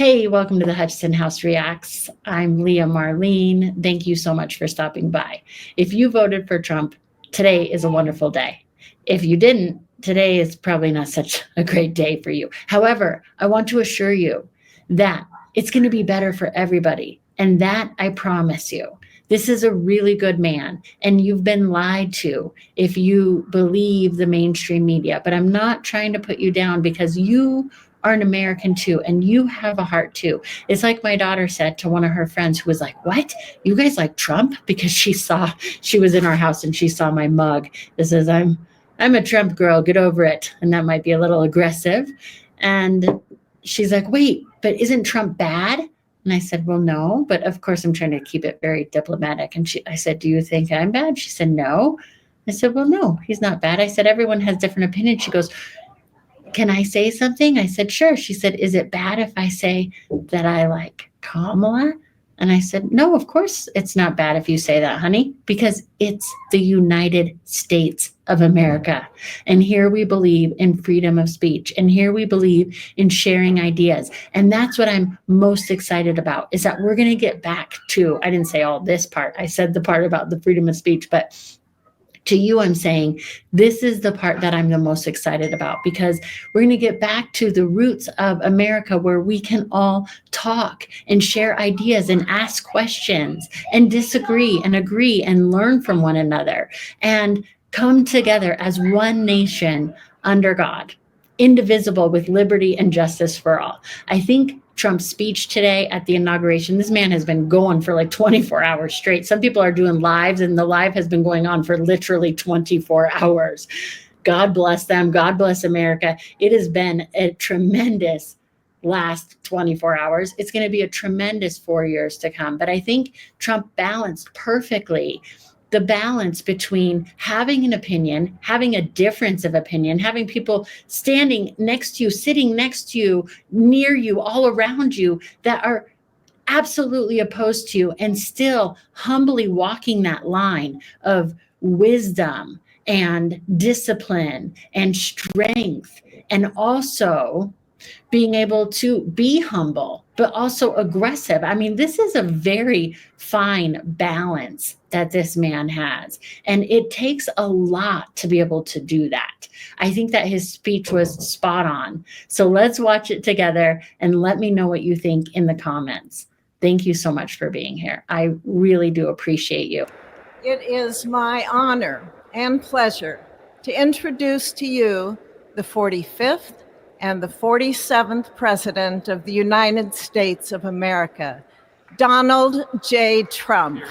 Hey, welcome to the Hutchinson House Reacts. I'm Leah Marlene. Thank you so much for stopping by. If you voted for Trump, today is a wonderful day. If you didn't, today is probably not such a great day for you. However, I want to assure you that it's going to be better for everybody. And that I promise you. This is a really good man, and you've been lied to if you believe the mainstream media. But I'm not trying to put you down, because you are an American too, and you have a heart too. It's like my daughter said to one of her friends who was like, "What? You guys like Trump?" Because she was in our house and she saw my mug that says, I'm a Trump girl, get over it. And that might be a little aggressive. And she's like, "Wait, but isn't Trump bad?" And I said, "Well, no, but of course I'm trying to keep it very diplomatic." And I said, "Do you think I'm bad?" She said, "No." I said, "Well, no, he's not bad." I said, "Everyone has different opinions." She goes, "Can I say something?" I said, "Sure." She said, "Is it bad if I say that I like Kamala?" And I said, "No, of course it's not bad if you say that, honey, because it's the United States of America. And here we believe in freedom of speech. And here we believe in sharing ideas. And that's what I'm most excited about, is that we're going to get back to, I didn't say all this part. I said the part about the freedom of speech, but to you, I'm saying this is the part that I'm the most excited about, because we're going to get back to the roots of America, where we can all talk and share ideas and ask questions and disagree and agree and learn from one another and come together as one nation under God, indivisible, with liberty and justice for all. I think Trump's speech today at the inauguration, this man has been going for like 24 hours straight. Some people are doing lives, and the live has been going on for literally 24 hours. God bless them. God bless America. It has been a tremendous last 24 hours. It's going to be a tremendous 4 years to come. But I think Trump balanced perfectly the balance between having an opinion, having a difference of opinion, having people standing next to you, sitting next to you, near you, all around you, that are absolutely opposed to you, and still humbly walking that line of wisdom and discipline and strength, and also being able to be humble, but also aggressive. I mean, this is a very fine balance that this man has. And it takes a lot to be able to do that. I think that his speech was spot on. So let's watch it together and let me know what you think in the comments. Thank you so much for being here. I really do appreciate you. It is my honor and pleasure to introduce to you the 45th and the 47th President of the United States of America, Donald J. Trump.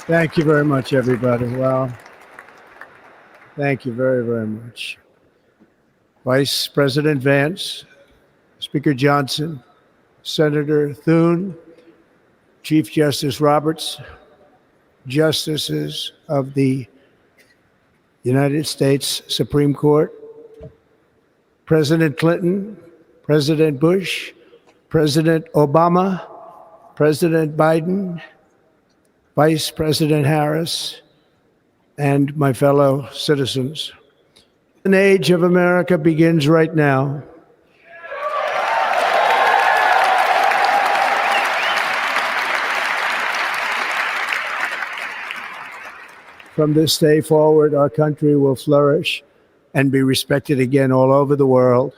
Thank you very much, everybody. Well, thank you very, very much. Vice President Vance, Speaker Johnson, Senator Thune, Chief Justice Roberts, Justices of the United States Supreme Court, President Clinton, President Bush, President Obama, President Biden, Vice President Harris, and my fellow citizens. An age of America begins right now. From this day forward, our country will flourish and be respected again all over the world.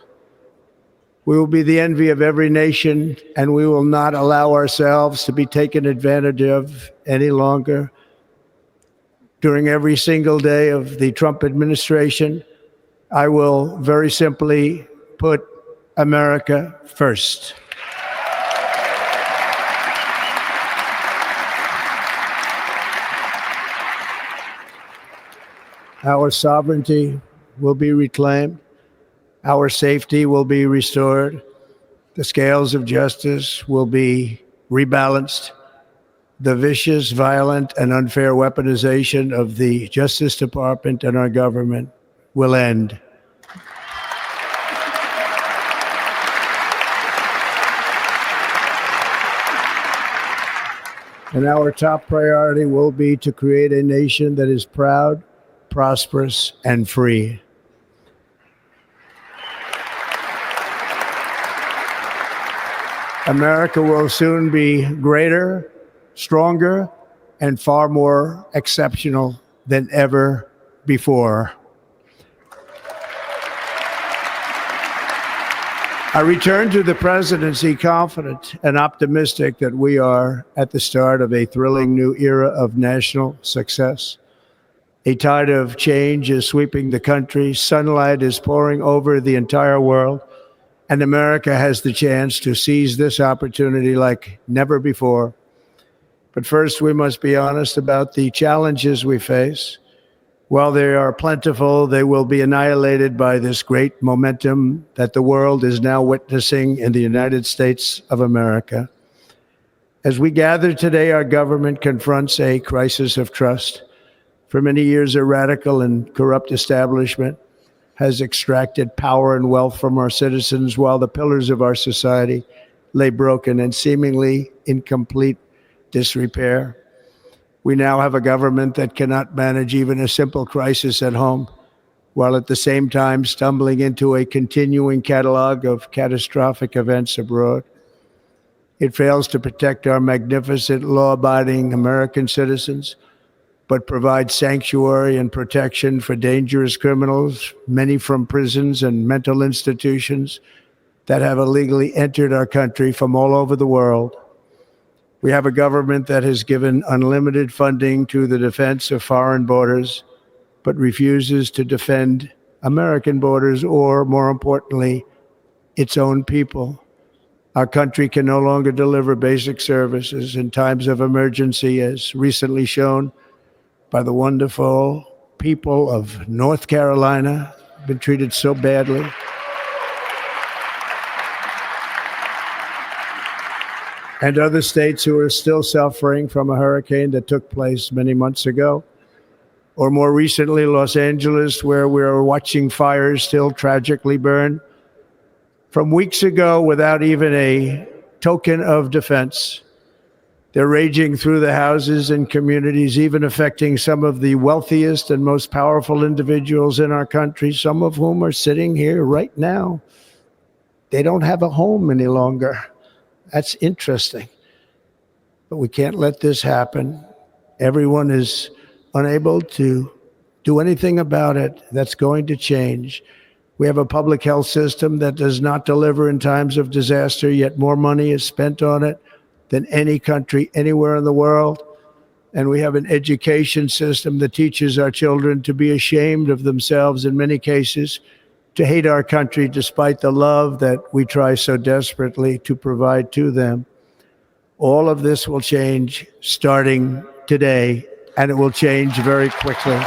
We will be the envy of every nation, and we will not allow ourselves to be taken advantage of any longer. During every single day of the Trump administration, I will very simply put America first. Our sovereignty will be reclaimed. Our safety will be restored. The scales of justice will be rebalanced. The vicious, violent, and unfair weaponization of the Justice Department and our government will end. And our top priority will be to create a nation that is proud, prosperous, and free. America will soon be greater, stronger, and far more exceptional than ever before. I return to the presidency confident and optimistic that we are at the start of a thrilling new era of national success. A tide of change is sweeping the country, sunlight is pouring over the entire world, and America has the chance to seize this opportunity like never before. But first, we must be honest about the challenges we face. While they are plentiful, they will be annihilated by this great momentum that the world is now witnessing in the United States of America. As we gather today, our government confronts a crisis of trust. For many years, a radical and corrupt establishment has extracted power and wealth from our citizens while the pillars of our society lay broken and seemingly in complete disrepair. We now have a government that cannot manage even a simple crisis at home, while at the same time stumbling into a continuing catalog of catastrophic events abroad. It fails to protect our magnificent, law-abiding American citizens, but provides sanctuary and protection for dangerous criminals, many from prisons and mental institutions that have illegally entered our country from all over the world. We have a government that has given unlimited funding to the defense of foreign borders, but refuses to defend American borders or, more importantly, its own people. Our country can no longer deliver basic services in times of emergency, as recently shown by the wonderful people of North Carolina, been treated so badly. And other states who are still suffering from a hurricane that took place many months ago. Or more recently, Los Angeles, where we're watching fires still tragically burn. From weeks ago, without even a token of defense, they're raging through the houses and communities, even affecting some of the wealthiest and most powerful individuals in our country, some of whom are sitting here right now. They don't have a home any longer. That's interesting. But we can't let this happen. Everyone is unable to do anything about it. That's going to change. We have a public health system that does not deliver in times of disaster, yet more money is spent on it than any country anywhere in the world. And we have an education system that teaches our children to be ashamed of themselves in many cases, to hate our country despite the love that we try so desperately to provide to them. All of this will change starting today, and it will change very quickly.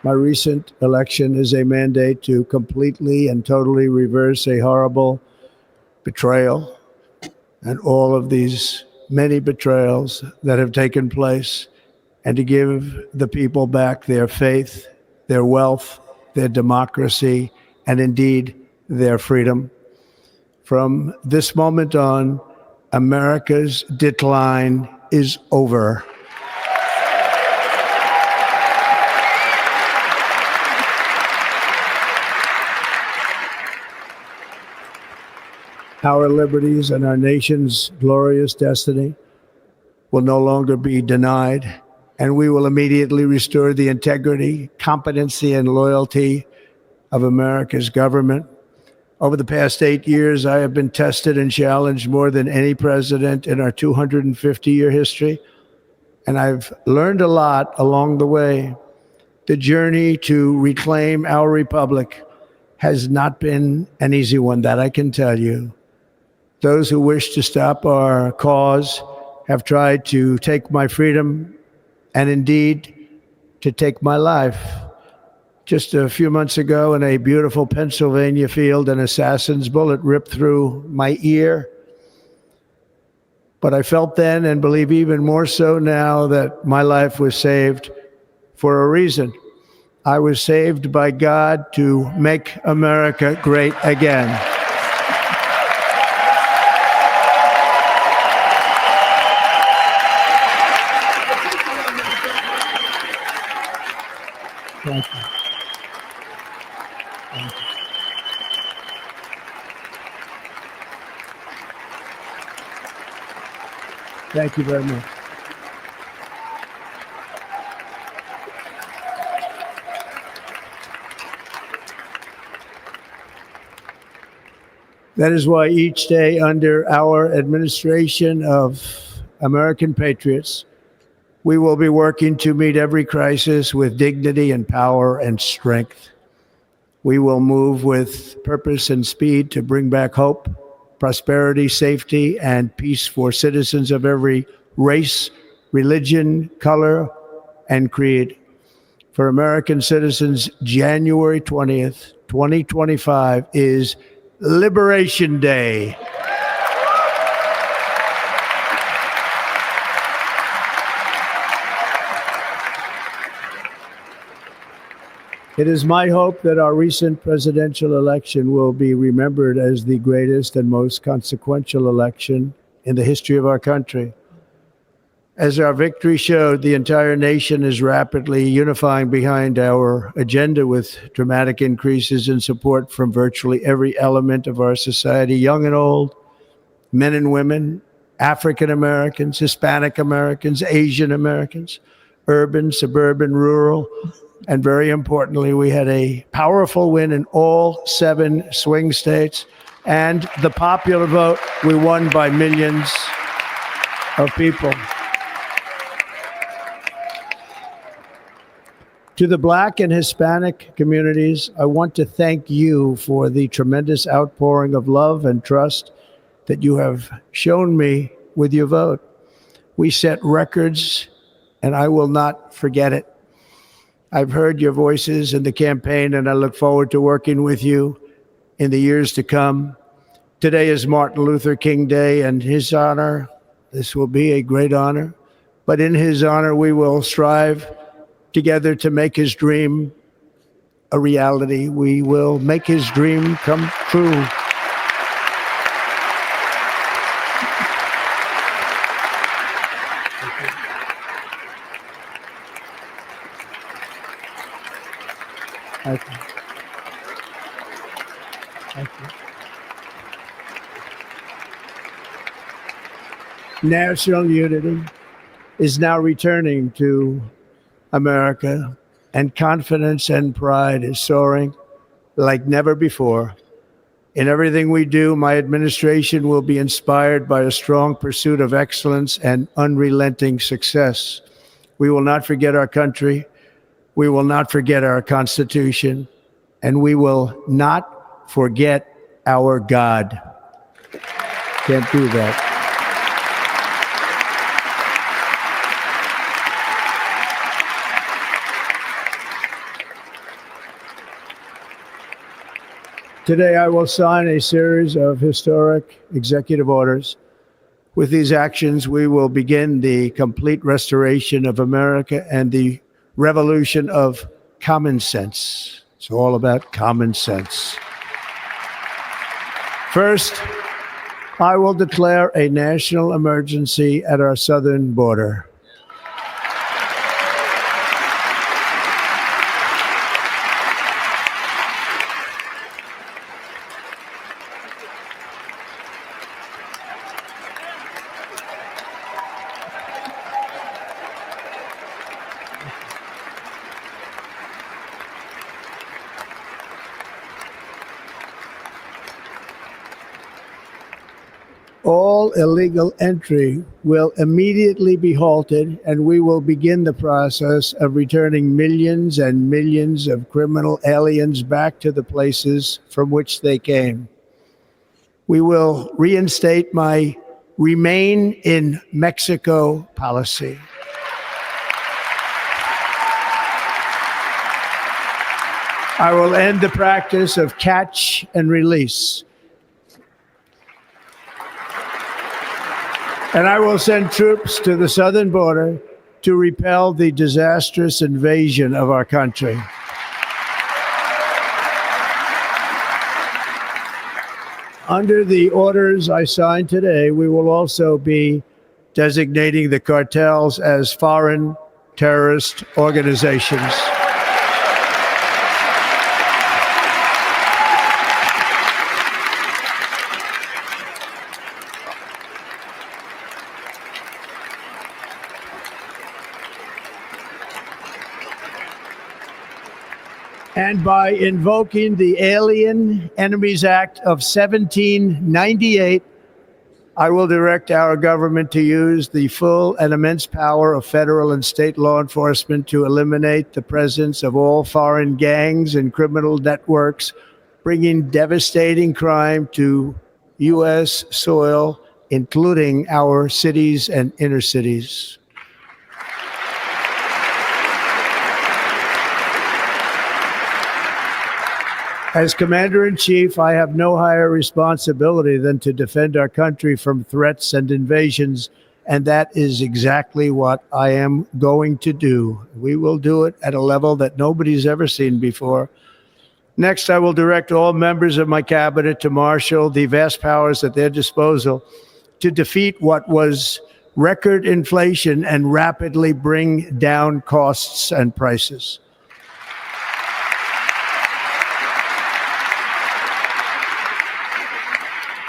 My recent election is a mandate to completely and totally reverse a horrible betrayal and all of these many betrayals that have taken place, and to give the people back their faith, their wealth, their democracy, and indeed their freedom. From this moment on, America's decline is over. Our liberties and our nation's glorious destiny will no longer be denied, and we will immediately restore the integrity, competency, and loyalty of America's government. Over the past 8 years, I have been tested and challenged more than any president in our 250-year history, and I've learned a lot along the way. The journey to reclaim our republic has not been an easy one, that I can tell you. Those who wish to stop our cause have tried to take my freedom and indeed to take my life. Just a few months ago in a beautiful Pennsylvania field, an assassin's bullet ripped through my ear. But I felt then, and believe even more so now, that my life was saved for a reason. I was saved by God to make America great again. Thank you. Thank you. Thank you very much. That is why each day under our administration of American patriots, we will be working to meet every crisis with dignity and power and strength. We will move with purpose and speed to bring back hope, prosperity, safety, and peace for citizens of every race, religion, color, and creed. For American citizens, January 20th, 2025 is Liberation Day. It is my hope that our recent presidential election will be remembered as the greatest and most consequential election in the history of our country. As our victory showed, the entire nation is rapidly unifying behind our agenda with dramatic increases in support from virtually every element of our society, young and old, men and women, African Americans, Hispanic Americans, Asian Americans, urban, suburban, rural. And very importantly, we had a powerful win in all 7 swing states. And the popular vote, we won by millions of people. To the Black and Hispanic communities, I want to thank you for the tremendous outpouring of love and trust that you have shown me with your vote. We set records, and I will not forget it. I've heard your voices in the campaign, and I look forward to working with you in the years to come. Today is Martin Luther King Day, and his honor, this will be a great honor, but in his honor, we will strive together to make his dream a reality. We will make his dream come true. Thank you. Thank you. National unity is now returning to America, and confidence and pride is soaring like never before. In everything we do, my administration will be inspired by a strong pursuit of excellence and unrelenting success. We will not forget our country. We will not forget our Constitution, and we will not forget our God. Can't do that. Today, I will sign a series of historic executive orders. With these actions, we will begin the complete restoration of America and the revolution of common sense. It's all about common sense. First, I will declare a national emergency at our southern border. All illegal entry will immediately be halted, and we will begin the process of returning millions and millions of criminal aliens back to the places from which they came. We will reinstate my remain in Mexico policy. I will end the practice of catch and release. And I will send troops to the southern border to repel the disastrous invasion of our country. Under the orders I signed today, we will also be designating the cartels as foreign terrorist organizations. And by invoking the Alien Enemies Act of 1798, I will direct our government to use the full and immense power of federal and state law enforcement to eliminate the presence of all foreign gangs and criminal networks, bringing devastating crime to U.S. soil, including our cities and inner cities. As Commander-in-Chief, I have no higher responsibility than to defend our country from threats and invasions, and that is exactly what I am going to do. We will do it at a level that nobody's ever seen before. Next, I will direct all members of my cabinet to marshal the vast powers at their disposal to defeat what was record inflation and rapidly bring down costs and prices.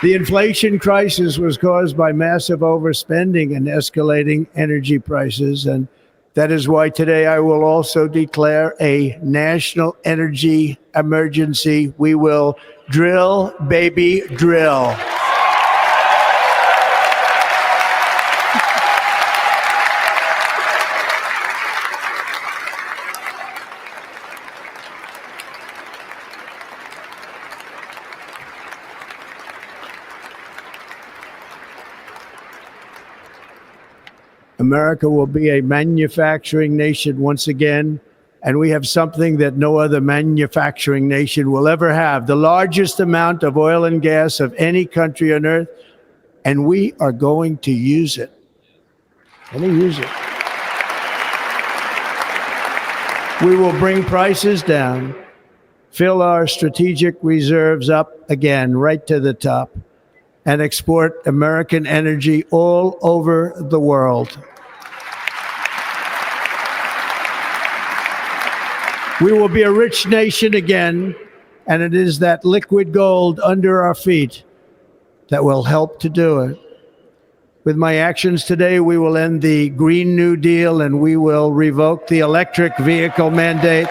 The inflation crisis was caused by massive overspending and escalating energy prices, and that is why today I will also declare a national energy emergency. We will drill, baby, drill. America will be a manufacturing nation once again, and we have something that no other manufacturing nation will ever have, the largest amount of oil and gas of any country on earth, and we are going to use it. We will bring prices down, fill our strategic reserves up again, right to the top, and export American energy all over the world. We will be a rich nation again, and it is that liquid gold under our feet that will help to do it. With my actions today, we will end the Green New Deal and we will revoke the electric vehicle mandate,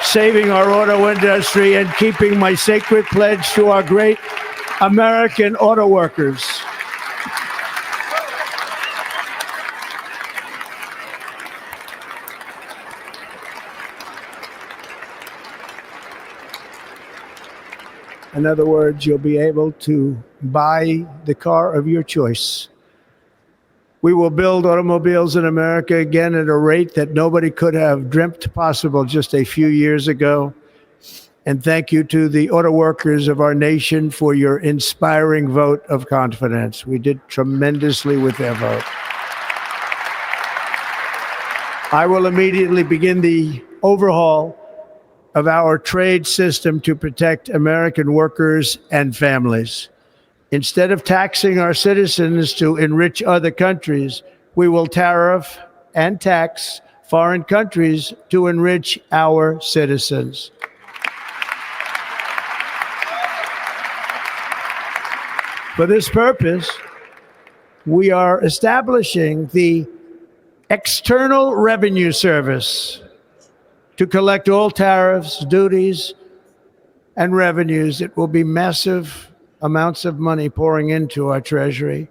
saving our auto industry and keeping my sacred pledge to our great American auto workers. In other words, you'll be able to buy the car of your choice. We will build automobiles in America again at a rate that nobody could have dreamt possible just a few years ago. And thank you to the auto workers of our nation for your inspiring vote of confidence. We did tremendously with their vote. I will immediately begin the overhaul of our trade system to protect American workers and families. Instead of taxing our citizens to enrich other countries, we will tariff and tax foreign countries to enrich our citizens. For this purpose, we are establishing the External Revenue Service to collect all tariffs, duties, and revenues. It will be massive amounts of money pouring into our treasury,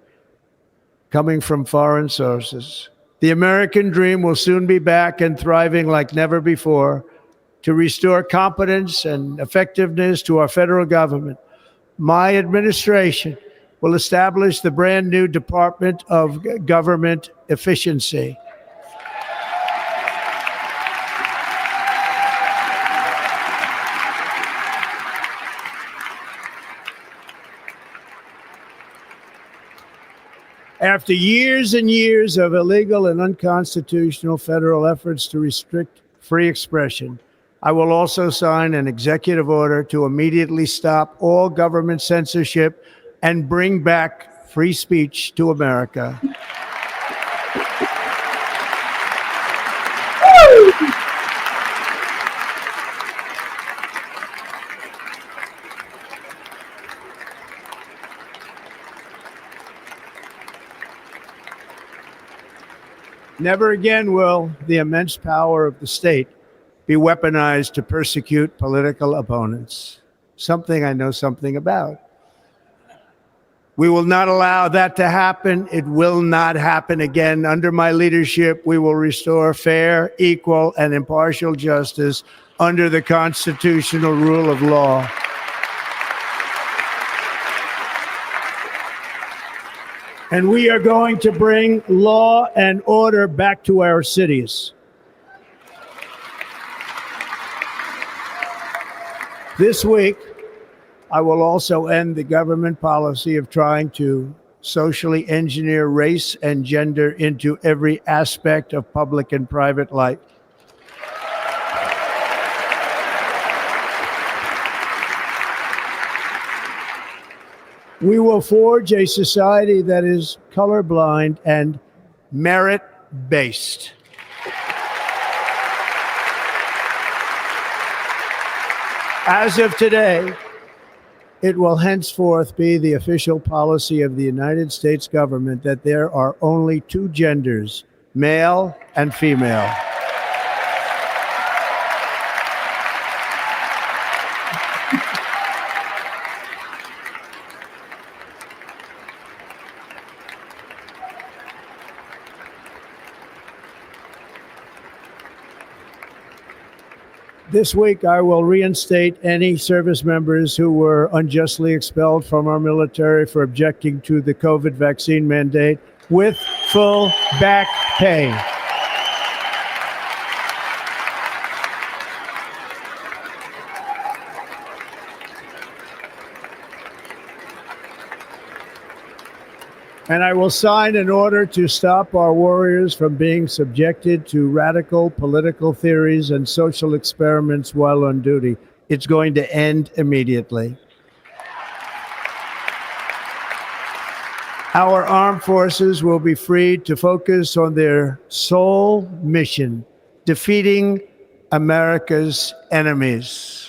coming from foreign sources. The American dream will soon be back and thriving like never before to restore competence and effectiveness to our federal government. My administration will establish the brand new Department of Government Efficiency. After years and years of illegal and unconstitutional federal efforts to restrict free expression, I will also sign an executive order to immediately stop all government censorship and bring back free speech to America. Never again will the immense power of the state be weaponized to persecute political opponents, something I know something about. We will not allow that to happen. It will not happen again. Under my leadership, we will restore fair, equal, and impartial justice under the constitutional rule of law. And we are going to bring law and order back to our cities. This week, I will also end the government policy of trying to socially engineer race and gender into every aspect of public and private life. We will forge a society that is colorblind and merit-based. As of today, it will henceforth be the official policy of the United States government that there are only two genders, male and female. This week, I will reinstate any service members who were unjustly expelled from our military for objecting to the COVID vaccine mandate with full back pay. And I will sign an order to stop our warriors from being subjected to radical political theories and social experiments while on duty. It's going to end immediately. Our armed forces will be freed to focus on their sole mission, defeating America's enemies.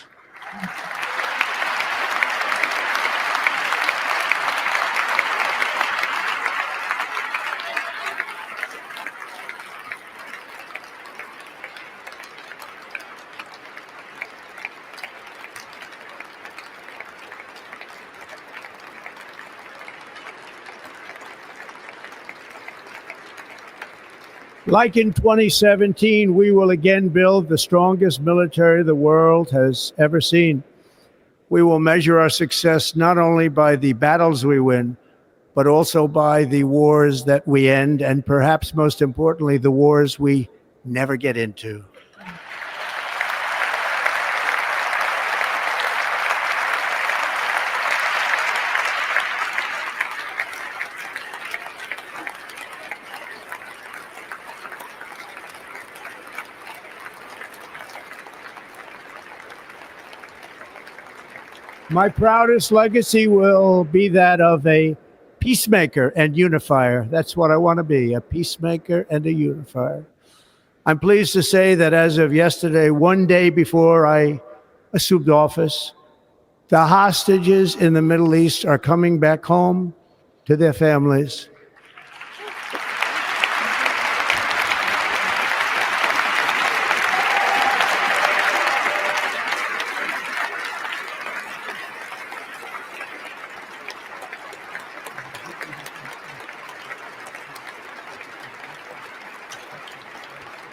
Like in 2017, we will again build the strongest military the world has ever seen. We will measure our success not only by the battles we win, but also by the wars that we end, and perhaps most importantly, the wars we never get into. My proudest legacy will be that of a peacemaker and unifier. That's what I want to be, a peacemaker and a unifier. I'm pleased to say that as of yesterday, one day before I assumed office, the hostages in the Middle East are coming back home to their families.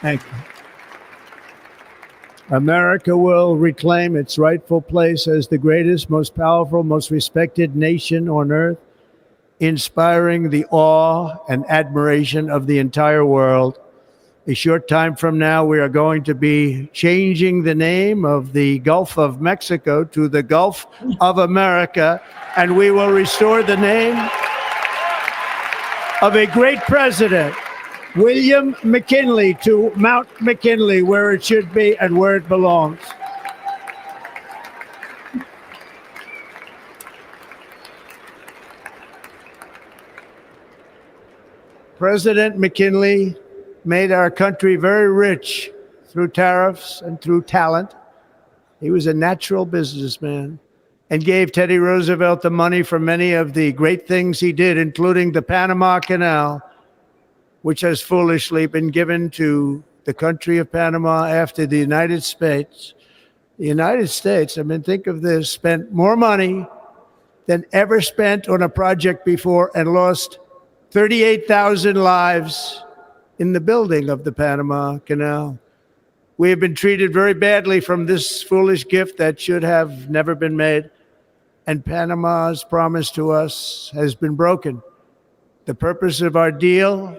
Thank you. America will reclaim its rightful place as the greatest, most powerful, most respected nation on earth. inspiring the awe and admiration of the entire world. A short time from now, we are going to be changing the name of the Gulf of Mexico to the Gulf of America, and we will restore the name of a great president, William McKinley, to Mount McKinley, where it should be and where it belongs. President McKinley made our country very rich through tariffs and through talent. He was a natural businessman and gave Teddy Roosevelt the money for many of the great things he did, including the Panama Canal, which has foolishly been given to the country of Panama after the United States. The United States, I mean, think of this, spent more money than ever spent on a project before and lost 38,000 lives in the building of the Panama Canal. We have been treated very badly from this foolish gift that should have never been made, and Panama's promise to us has been broken. The purpose of our deal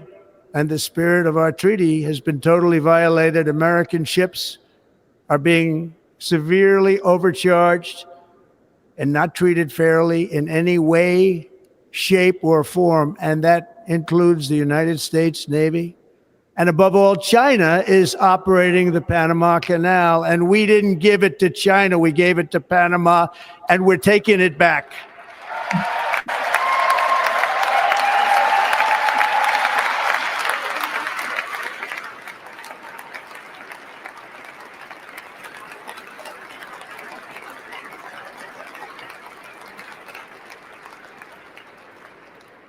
and the spirit of our treaty has been totally violated. American ships are being severely overcharged and not treated fairly in any way, shape, or form, and that includes the United States Navy. And above all, China is operating the Panama Canal, and we didn't give it to China, we gave it to Panama, and we're taking it back.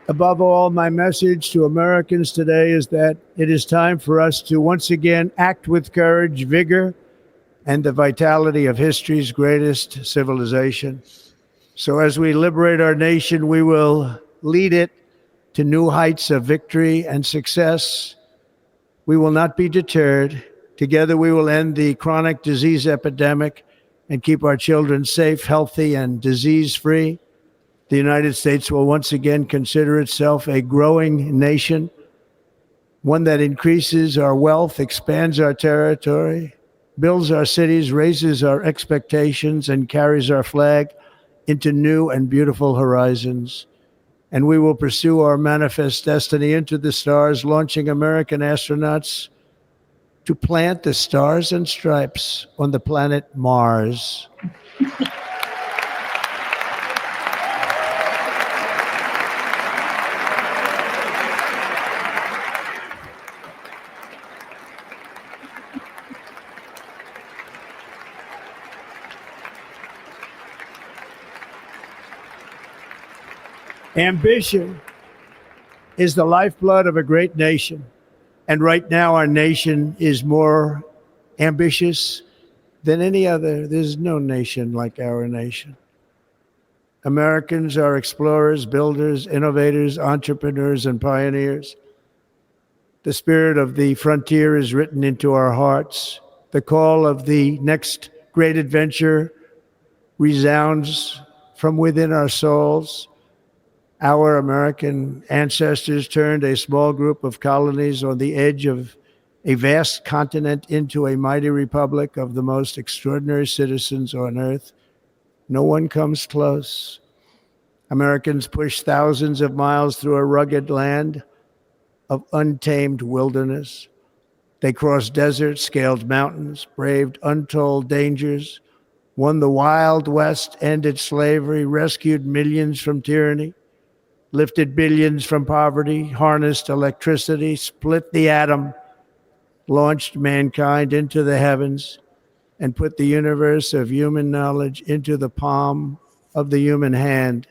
Above all, my message to Americans today is that it is time for us to once again act with courage, vigor, and the vitality of history's greatest civilization. So as we liberate our nation, we will lead it to new heights of victory and success. We will not be deterred. Together we will end the chronic disease epidemic and keep our children safe, healthy, and disease-free. The United States will once again consider itself a growing nation, one that increases our wealth, expands our territory, builds our cities, raises our expectations, and carries our flag into new and beautiful horizons. And we will pursue our manifest destiny into the stars, launching American astronauts to plant the stars and stripes on the planet Mars. Ambition is the lifeblood of a great nation. And right now, our nation is more ambitious than any other. There's no nation like our nation. Americans are explorers, builders, innovators, entrepreneurs, and pioneers. The spirit of the frontier is written into our hearts. The call of the next great adventure resounds from within our souls. Our American ancestors turned a small group of colonies on the edge of a vast continent into a mighty republic of the most extraordinary citizens on earth. No one comes close. Americans pushed thousands of miles through a rugged land of untamed wilderness. They crossed deserts, scaled mountains, braved untold dangers, won the Wild West, ended slavery, rescued millions from tyranny, lifted billions from poverty, harnessed electricity, split the atom, launched mankind into the heavens, and put the universe of human knowledge into the palm of the human hand.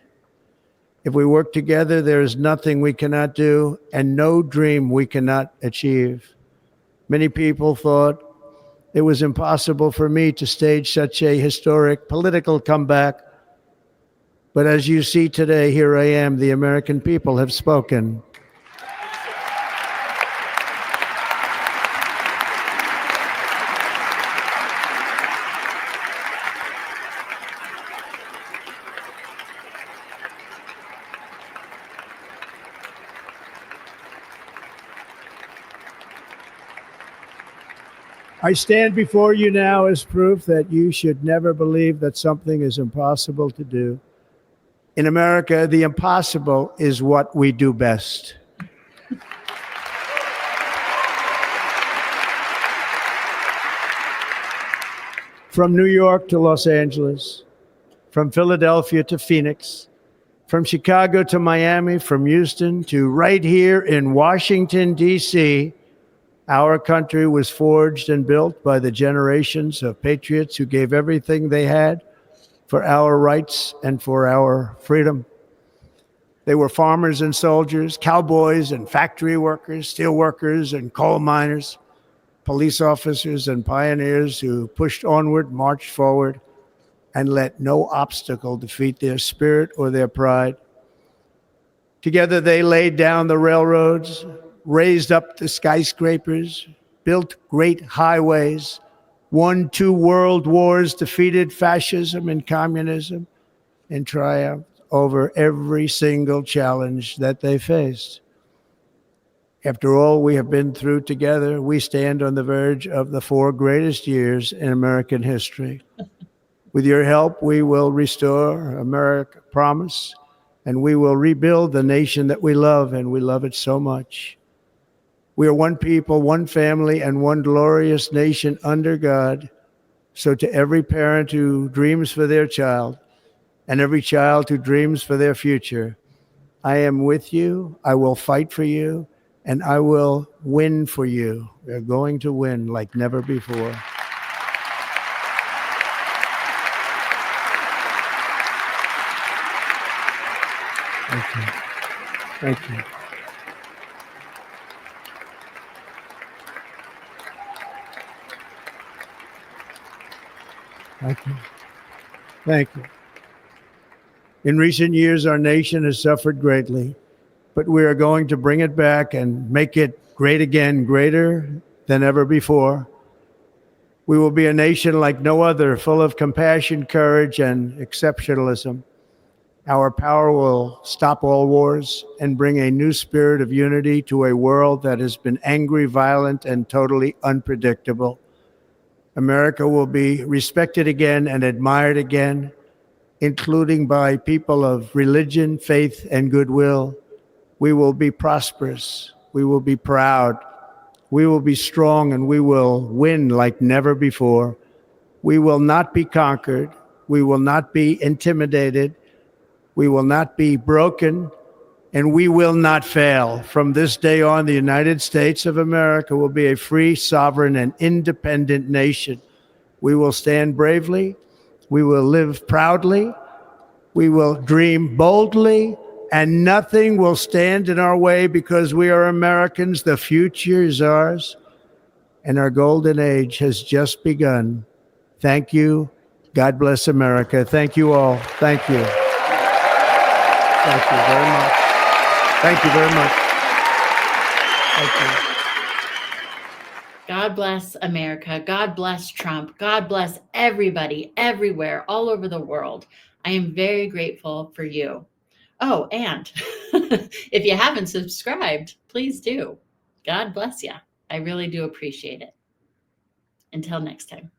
If we work together, there is nothing we cannot do and no dream we cannot achieve. Many people thought it was impossible for me to stage such a historic political comeback. But as you see today, here I am. The American people have spoken. I stand before you now as proof that you should never believe that something is impossible to do. In America, the impossible is what we do best. From New York to Los Angeles, from Philadelphia to Phoenix, from Chicago to Miami, from Houston to right here in Washington, D.C., our country was forged and built by the generations of patriots who gave everything they had for our rights and for our freedom. They were farmers and soldiers, cowboys and factory workers, steel workers and coal miners, police officers and pioneers who pushed onward, marched forward, and let no obstacle defeat their spirit or their pride. Together they laid down the railroads, raised up the skyscrapers, built great highways, won 2 world wars, defeated fascism and communism, and triumphed over every single challenge that they faced. After all we have been through together, we stand on the verge of the 4 greatest years in American history. With your help, we will restore America promise, and we will rebuild the nation that we love, and we love it so much. We are one people, one family, and one glorious nation under God. So to every parent who dreams for their child, and every child who dreams for their future, I am with you, I will fight for you, and I will win for you. We're going to win like never before. Thank you. Thank you. Thank you. Thank you. In recent years, our nation has suffered greatly, but we are going to bring it back and make it great again, greater than ever before. We will be a nation like no other, full of compassion, courage, and exceptionalism. Our power will stop all wars and bring a new spirit of unity to a world that has been angry, violent, and totally unpredictable. America will be respected again and admired again, including by people of religion, faith, and goodwill. We will be prosperous. We will be proud. We will be strong, and we will win like never before. We will not be conquered. We will not be intimidated. We will not be broken, and we will not fail. From this day on, the United States of America will be a free, sovereign, and independent nation. We will stand bravely. We will live proudly. We will dream boldly, and nothing will stand in our way because we are Americans. The future is ours, and our golden age has just begun. Thank you. God bless America. Thank you all. Thank you. Thank you very much. Thank you very much. Thank you. God bless America. God bless Trump. God bless everybody, everywhere, all over the world. I am very grateful for you. Oh, and if you haven't subscribed, please do. God bless you. I really do appreciate it. Until next time.